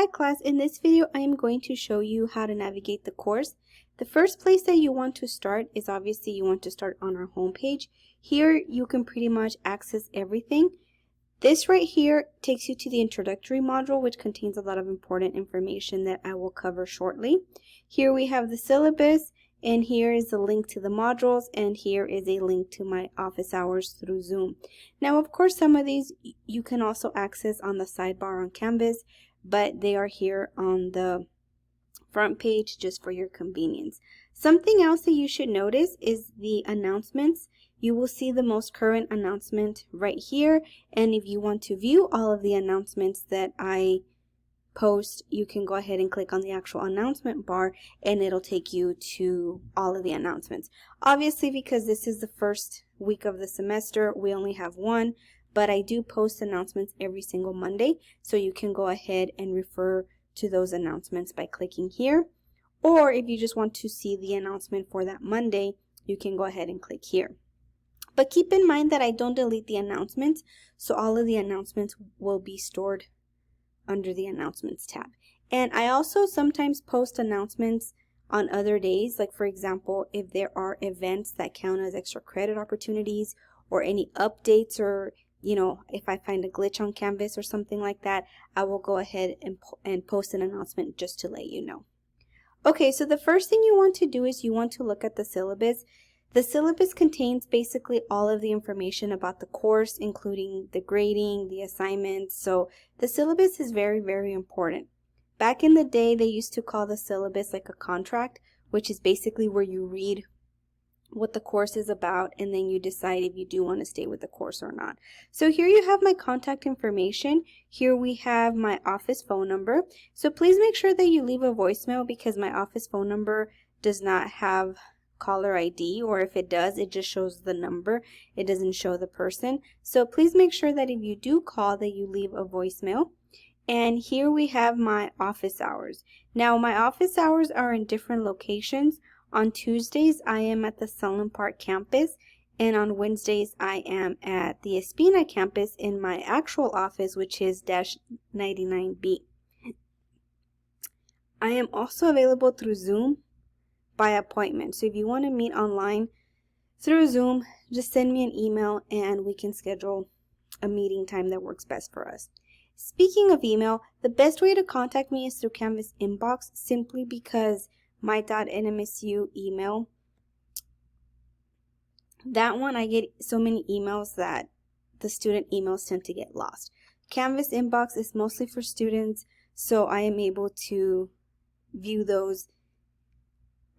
Hi class, in this video I am going to show you how to navigate the course. The first place that you want to start is obviously you want to start on our home page. Here you can pretty much access everything. This right here takes you to the introductory module, which contains a lot of important information that I will cover shortly. Here we have the syllabus, and here is a link to the modules, and here is a link to my office hours through Zoom. Now of course some of these you can also access on the sidebar on Canvas, but they are here on the front page just for your convenience. Something else that you should notice is the announcements. You will see the most current announcement right here, and if you want to view all of the announcements that I post, you can go ahead and click on the actual announcement bar and it'll take you to all of the announcements. Obviously, because this is the first week of the semester, we only have one, but I do post announcements every single Monday, so you can go ahead and refer to those announcements by clicking here. Or if you just want to see the announcement for that Monday, you can go ahead and click here. But keep in mind that I don't delete the announcements, so all of the announcements will be stored under the announcements tab. And I also sometimes post announcements on other days, like for example, if there are events that count as extra credit opportunities or any updates, or if I find a glitch on Canvas or something like that, I will go ahead and post an announcement just to let you know. Okay, so the first thing you want to do is you want to look at the syllabus. The syllabus contains basically all of the information about the course, including the grading, the assignments. So the syllabus is very, very important. Back in the day, they used to call the syllabus like a contract, which is basically where you read what the course is about and then you decide if you do want to stay with the course or not. So here you have my contact information. Here we have my office phone number. So please make sure that you leave a voicemail, because my office phone number does not have caller ID, or if it does, it just shows the number. It doesn't show the person. So please make sure that if you do call, that you leave a voicemail. And here we have my office hours. Now my office hours are in different locations. On Tuesdays, I am at the Selland Park campus, and on Wednesdays, I am at the Espina campus in my actual office, which is -99B. I am also available through Zoom by appointment. So if you want to meet online through Zoom, just send me an email and we can schedule a meeting time that works best for us. Speaking of email, the best way to contact me is through Canvas inbox, simply because my .nmsu email, that one, I get so many emails that the student emails tend to get lost. Canvas inbox is mostly for students, so I am able to view those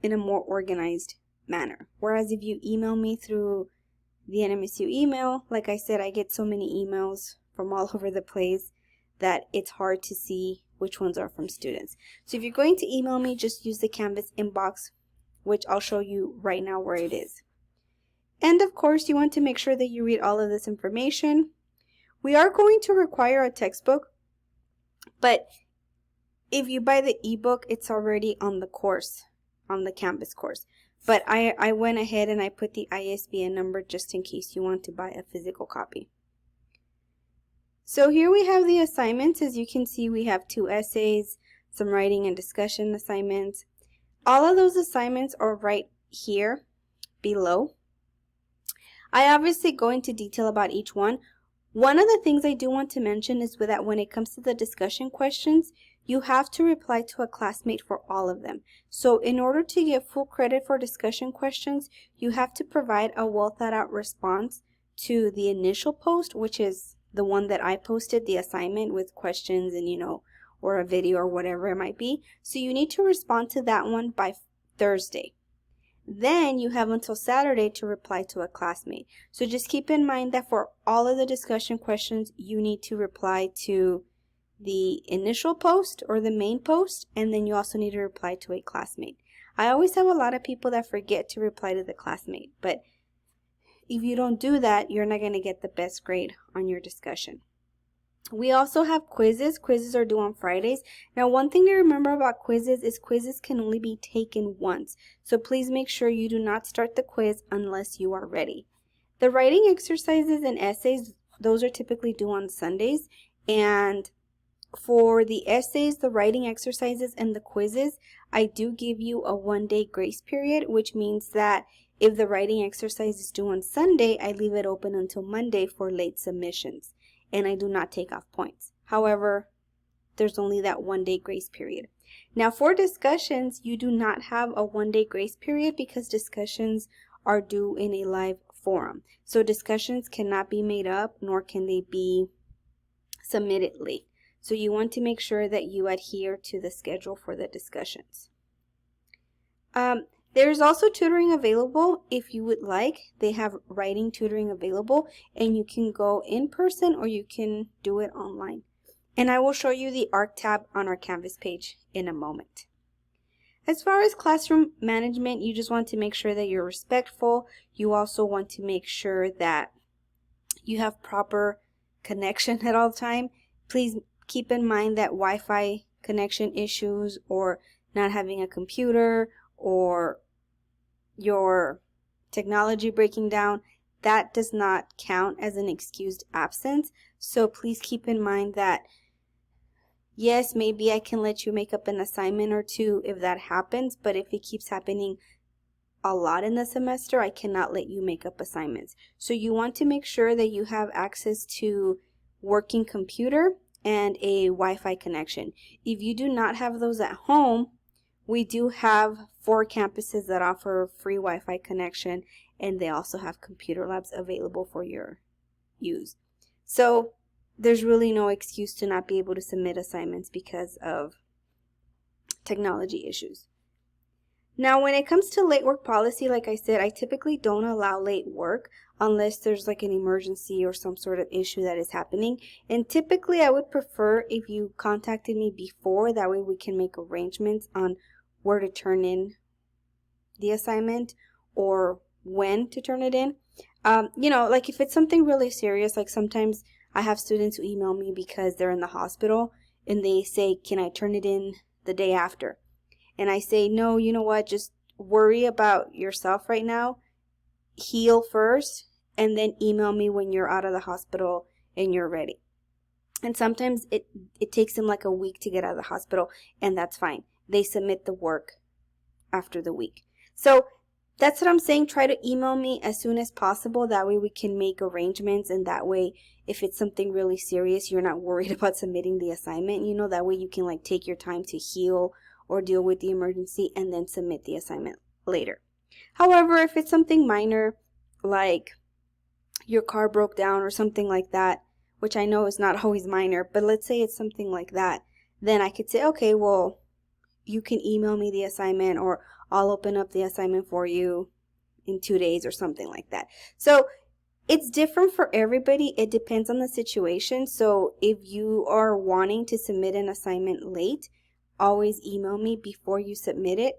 in a more organized manner. Whereas if you email me through the NMSU email, like I said, I get so many emails from all over the place that it's hard to see which ones are from students. So if you're going to email me, just use the Canvas inbox, which I'll show you right now where it is. And of course, you want to make sure that you read all of this information. We are going to require a textbook, but if you buy the ebook, it's already on the course, on the Canvas course. But I went ahead and I put the ISBN number just in case you want to buy a physical copy. So here we have the assignments. As you can see, we have 2 essays, some writing and discussion assignments. All of those assignments are right here below. I obviously go into detail about each one. One of the things I do want to mention is that when it comes to the discussion questions, you have to reply to a classmate for all of them. So in order to get full credit for discussion questions, you have to provide a well thought out response to the initial post, which is the one that I posted, the assignment with questions and, or a video or whatever it might be. So you need to respond to that one by Thursday. Then you have until Saturday to reply to a classmate. So just keep in mind that for all of the discussion questions, you need to reply to the initial post or the main post, and then you also need to reply to a classmate. I always have a lot of people that forget to reply to the classmate, but if you don't do that, you're not going to get the best grade on your discussion. We also have quizzes. Quizzes are due on Fridays. Now, one thing to remember about quizzes is quizzes can only be taken once. So please make sure you do not start the quiz unless you are ready. The writing exercises and essays, those are typically due on Sundays. And For the essays, the writing exercises, and the quizzes, I do give you a 1-day grace period, which means that if the writing exercise is due on Sunday, I leave it open until Monday for late submissions, and I do not take off points. However, there's only that 1-day grace period. Now for discussions, you do not have a 1-day grace period because discussions are due in a live forum. So discussions cannot be made up, nor can they be submitted late. So you want to make sure that you adhere to the schedule for the discussions. There's also tutoring available if you would like. They have writing tutoring available, and you can go in person or you can do it online. And I will show you the ARC tab on our Canvas page in a moment. As far as classroom management, you just want to make sure that you're respectful. You also want to make sure that you have proper connection at all time. Please keep in mind that Wi-Fi connection issues or not having a computer or your technology breaking down, that does not count as an excused absence. So please keep in mind that yes, maybe I can let you make up an assignment or two if that happens, but if it keeps happening a lot in the semester, I cannot let you make up assignments. So you want to make sure that you have access to working computer and a Wi-Fi connection. If you do not have those at home, we do have 4 campuses that offer free Wi-Fi connection, and they also have computer labs available for your use. So there's really no excuse to not be able to submit assignments because of technology issues. Now, when it comes to late work policy, like I said, I typically don't allow late work unless there's like an emergency or some sort of issue that is happening. And typically I would prefer if you contacted me before, that way we can make arrangements on where to turn in the assignment or when to turn it in. You know, like if it's something really serious, like sometimes I have students who email me because they're in the hospital and they say, can I turn it in the day after? And I say, no, you know what, just worry about yourself right now, heal first, and then email me when you're out of the hospital and you're ready. And sometimes it takes them like a week to get out of the hospital, and that's fine. They submit the work after the week. So that's what I'm saying. Try to email me as soon as possible. That way we can make arrangements, and that way if it's something really serious, you're not worried about submitting the assignment. You know, that way you can like take your time to heal or deal with the emergency and then submit the assignment later. However, if it's something minor, like your car broke down or something like that, which I know is not always minor, but let's say it's something like that, then I could say, okay, well, you can email me the assignment, or I'll open up the assignment for you in 2 days or something like that. So it's different for everybody. It depends on the situation. So if you are wanting to submit an assignment late, always email me before you submit it,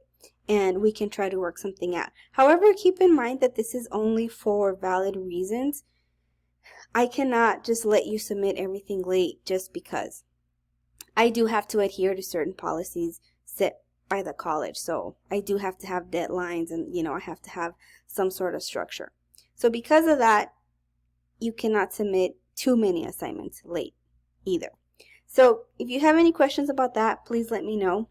and we can try to work something out. However, keep in mind that this is only for valid reasons. I cannot just let you submit everything late just because. I do have to adhere to certain policies set by the college. So I do have to have deadlines, and, you know, I have to have some sort of structure. So because of that, you cannot submit too many assignments late either. So if you have any questions about that, please let me know.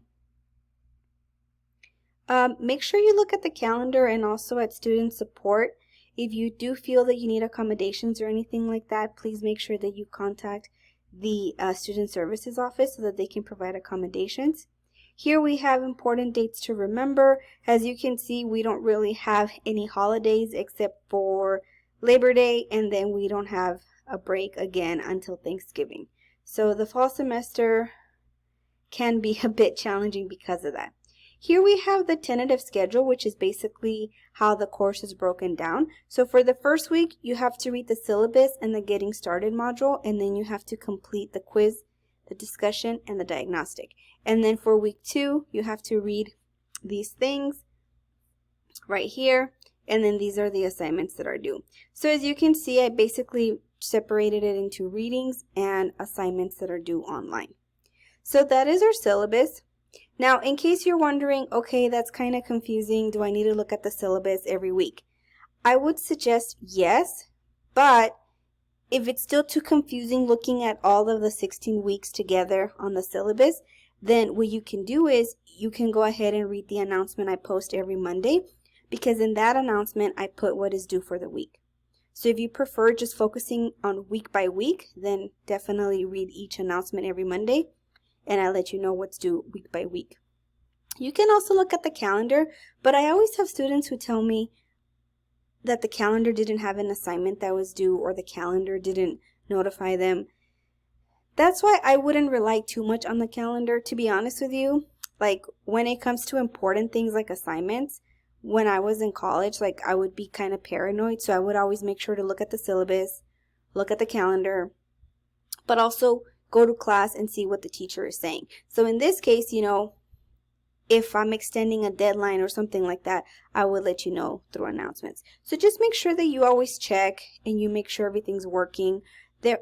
Make sure you look at the calendar and also at student support. If you do feel that you need accommodations or anything like that, please make sure that you contact the student services office so that they can provide accommodations. Here we have important dates to remember. As you can see, we don't really have any holidays except for Labor Day, and then we don't have a break again until Thanksgiving. So the fall semester can be a bit challenging because of that. Here we have the tentative schedule, which is basically how the course is broken down. So for the first week, you have to read the syllabus and the Getting Started module, and then you have to complete the quiz, the discussion, and the diagnostic. And then for week 2, you have to read these things right here, and then these are the assignments that are due. So as you can see, I basically separated it into readings and assignments that are due online. So that is our syllabus. Now, in case you're wondering, okay, that's kind of confusing. Do I need to look at the syllabus every week? I would suggest yes, but If it's still too confusing looking at all of the 16 weeks together on the syllabus, then what you can do is you can go ahead and read the announcement I post every Monday, because in that announcement I put what is due for the week. So if you prefer just focusing on week by week, then definitely read each announcement every Monday, and I let you know what's due week by week. You can also look at the calendar, but I always have students who tell me that the calendar didn't have an assignment that was due, or the calendar didn't notify them. That's why I wouldn't rely too much on the calendar, to be honest with you. Like when it comes to important things like assignments, when I was in college, like I would be kind of paranoid, so I would always make sure to look at the syllabus, look at the calendar, but also go to class and see what the teacher is saying. So in this case, you know, if I'm extending a deadline or something like that, I will let you know through announcements. So just make sure that you always check and you make sure everything's working.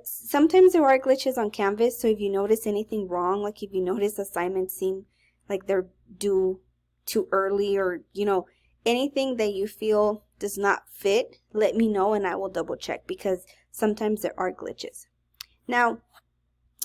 Sometimes there are glitches on Canvas, so if you notice anything wrong, like if you notice assignments seem like they're due too early, or you know, anything that you feel does not fit, let me know and I will double check, because sometimes there are glitches. Now,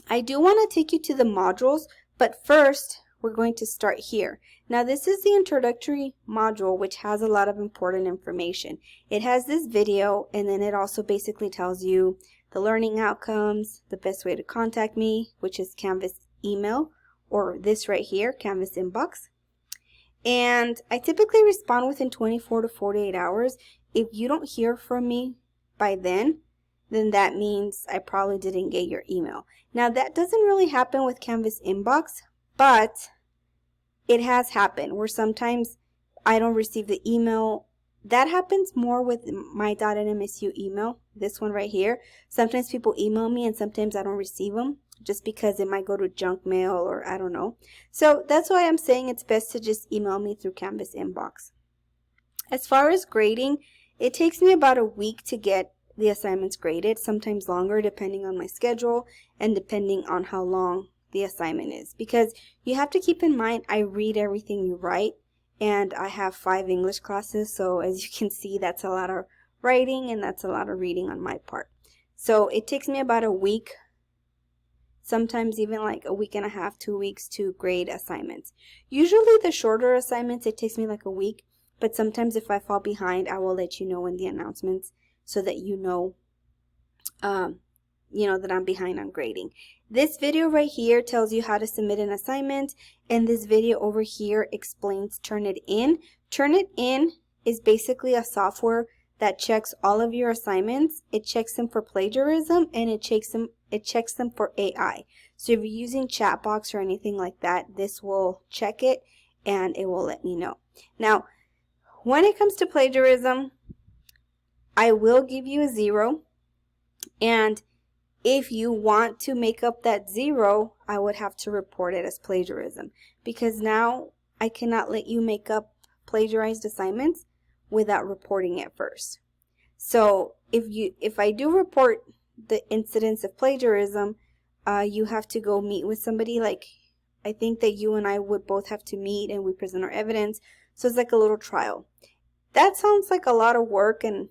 I do want to take you to the modules, but first we're going to start here. Now this is the introductory module, which has a lot of important information. It has this video, and then it also basically tells you the learning outcomes, the best way to contact me, which is Canvas email, or this right here, Canvas inbox. And I typically respond within 24 to 48 hours. If you don't hear from me by then that means I probably didn't get your email. Now that doesn't really happen with Canvas inbox, but it has happened where sometimes I don't receive the email. That happens more with my .nmsu email, this one right here. Sometimes people email me and sometimes I don't receive them, just because it might go to junk mail, or I don't know. So that's why I'm saying it's best to just email me through Canvas inbox. As far as grading, it takes me about a week to get the assignments graded, sometimes longer depending on my schedule and depending on how long the assignment is, because you have to keep in mind I read everything you write, and I have 5 English classes, so as you can see, that's a lot of writing and that's a lot of reading on my part. So it takes me about a week, sometimes even like a week and a half, 2 weeks to grade assignments. Usually the shorter assignments, it takes me like a week, but sometimes if I fall behind, I will let you know in the announcements so that you know that I'm behind on grading. This video right here tells you how to submit an assignment, and this video over here explains Turnitin. Turnitin is basically a software that checks all of your assignments. It checks them for plagiarism, and it checks them for AI. So if you're using Chatbox or anything like that, this will check it and it will let me know. Now, when it comes to plagiarism, I will give you a 0, and if you want to make up that 0, I would have to report it as plagiarism, because now I cannot let you make up plagiarized assignments without reporting it first. So if I do report the incidence of plagiarism, you have to go meet with somebody. Like, I think that you and I would both have to meet and we present our evidence. So it's like a little trial. That sounds like a lot of work, and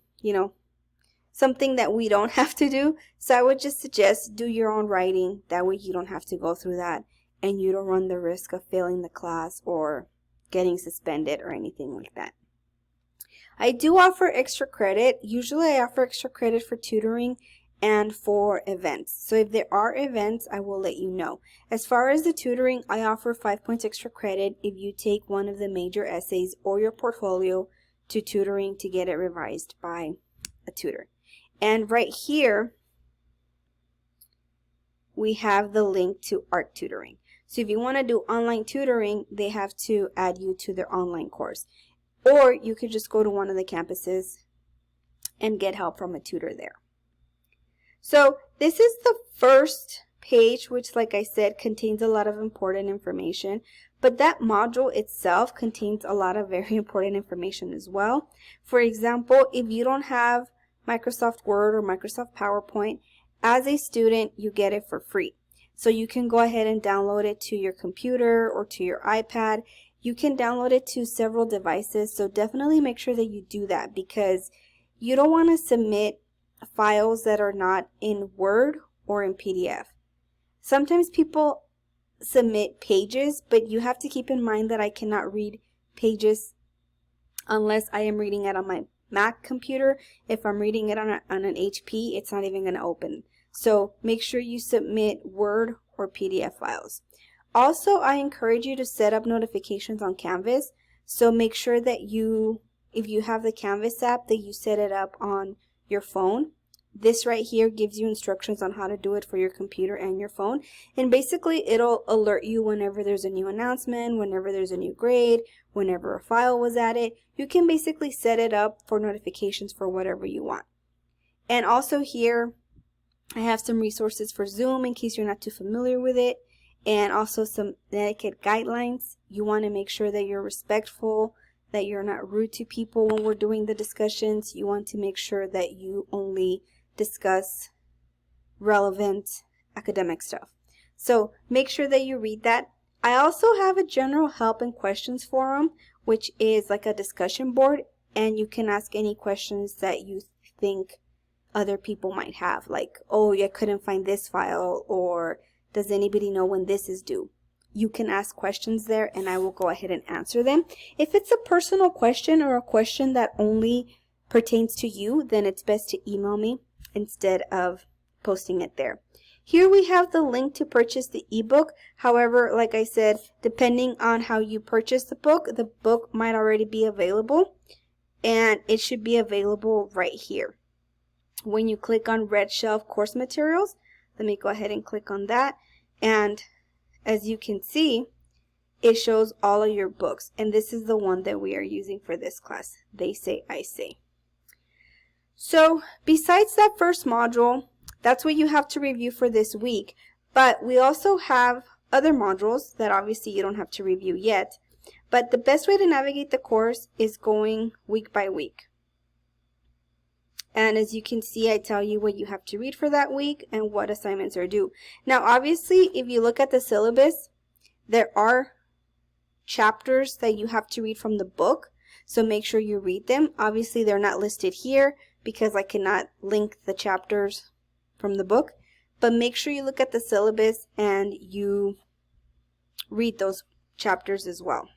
something that we don't have to do. So I would just suggest do your own writing. That way you don't have to go through that, and you don't run the risk of failing the class or getting suspended or anything like that. I do offer extra credit. Usually I offer extra credit for tutoring and for events. So if there are events, I will let you know. As far as the tutoring, I offer 5 points extra credit if you take one of the major essays or your portfolio to tutoring to get it revised by a tutor. And right here, we have the link to ARC tutoring. So if you want to do online tutoring, they have to add you to their online course. Or you could just go to one of the campuses and get help from a tutor there. So this is the first page, which, like I said, contains a lot of important information. But that module itself contains a lot of very important information as well. For example, if you don't have Microsoft Word or Microsoft PowerPoint, as a student, you get it for free. So you can go ahead and download it to your computer or to your iPad. You can download it to several devices. So definitely make sure that you do that, because you don't want to submit files that are not in Word or in PDF. Sometimes people submit pages, but you have to keep in mind that I cannot read pages unless I am reading it on my Mac computer. If I'm reading it on an HP, it's not even going to open. So make sure you submit Word or PDF files. Also, I encourage you to set up notifications on Canvas. So make sure that if you have the Canvas app, that you set it up on your phone. This right here gives you instructions on how to do it for your computer and your phone. And basically, it'll alert you whenever there's a new announcement, whenever there's a new grade, whenever a file was added. You can basically set it up for notifications for whatever you want. And also here, I have some resources for Zoom in case you're not too familiar with it. And also some etiquette guidelines. You want to make sure that you're respectful, that you're not rude to people when we're doing the discussions. You want to make sure that you only discuss relevant academic stuff. So make sure that you read that. I also have a general help and questions forum, which is like a discussion board, and you can ask any questions that you think other people might have, like, oh, I couldn't find this file, or does anybody know when this is due? You can ask questions there and I will go ahead and answer them. If it's a personal question or a question that only pertains to you, then it's best to email me instead of posting it there. Here we have the link to purchase the ebook. However, like I said, depending on how you purchase the book might already be available, and it should be available right here. When you click on Red Shelf Course Materials, let me go ahead and click on that, and as you can see, it shows all of your books, and this is the one that we are using for this class. They Say, I Say. So besides that first module, that's what you have to review for this week, but we also have other modules that obviously you don't have to review yet, but the best way to navigate the course is going week by week. And as you can see, I tell you what you have to read for that week and what assignments are due. Now, obviously, if you look at the syllabus, there are chapters that you have to read from the book. So make sure you read them. Obviously, they're not listed here because I cannot link the chapters from the book. But make sure you look at the syllabus and you read those chapters as well.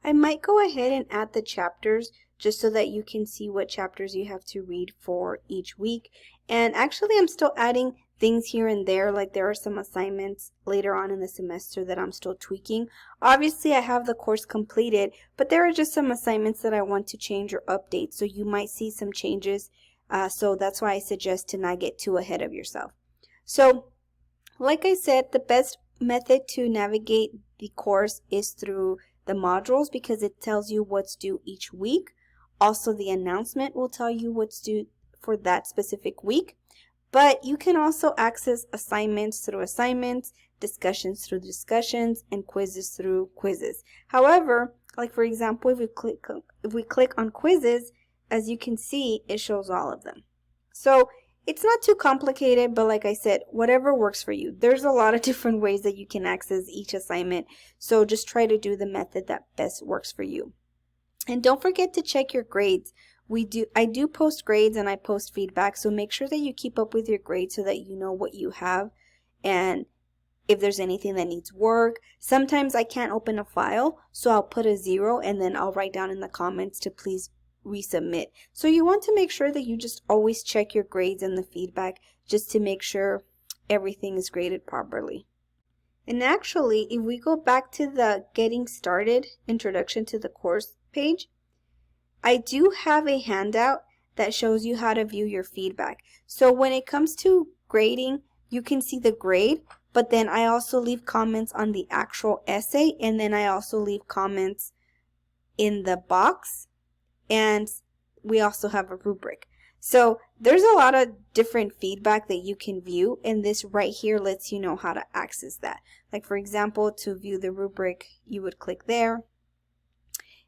I might go ahead and add the chapters just so that you can see what chapters you have to read for each week. And actually, I'm still adding things here and there, like there are some assignments later on in the semester that I'm still tweaking. Obviously, I have the course completed, but there are just some assignments that I want to change or update, so you might see some changes. So that's why I suggest to not get too ahead of yourself. So, like I said, the best method to navigate the course is through the modules because it tells you what's due each week. Also, the announcement will tell you what's due for that specific week. But you can also access assignments through assignments, discussions through discussions, and quizzes through quizzes. However, like for example, if we click on quizzes, as you can see, it shows all of them. So it's not too complicated, but like I said, whatever works for you. There's a lot of different ways that you can access each assignment. So just try to do the method that best works for you. And don't forget to check your grades. I do post grades and I post feedback, so make sure that you keep up with your grades so that you know what you have and if there's anything that needs work. Sometimes I can't open a file, so I'll put a 0 and then I'll write down in the comments to please resubmit. So you want to make sure that you just always check your grades and the feedback just to make sure everything is graded properly. And actually, if we go back to the Getting Started Introduction to the Course page, I do have a handout that shows you how to view your feedback. So when it comes to grading, you can see the grade, but then I also leave comments on the actual essay, and then I also leave comments in the box, and we also have a rubric. So there's a lot of different feedback that you can view, and this right here lets you know how to access that. Like for example, to view the rubric, you would click there.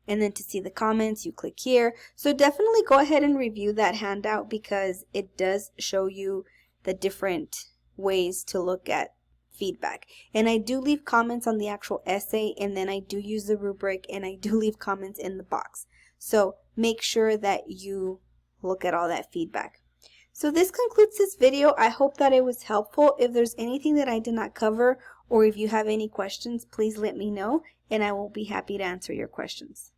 And then to see the comments, you click here. So definitely go ahead and review that handout because it does show you the different ways to look at feedback. And I do leave comments on the actual essay, and then I do use the rubric, and I do leave comments in the box. So make sure that you look at all that feedback. So this concludes this video. I hope that it was helpful. If there's anything that I did not cover or if you have any questions, please let me know and I will be happy to answer your questions.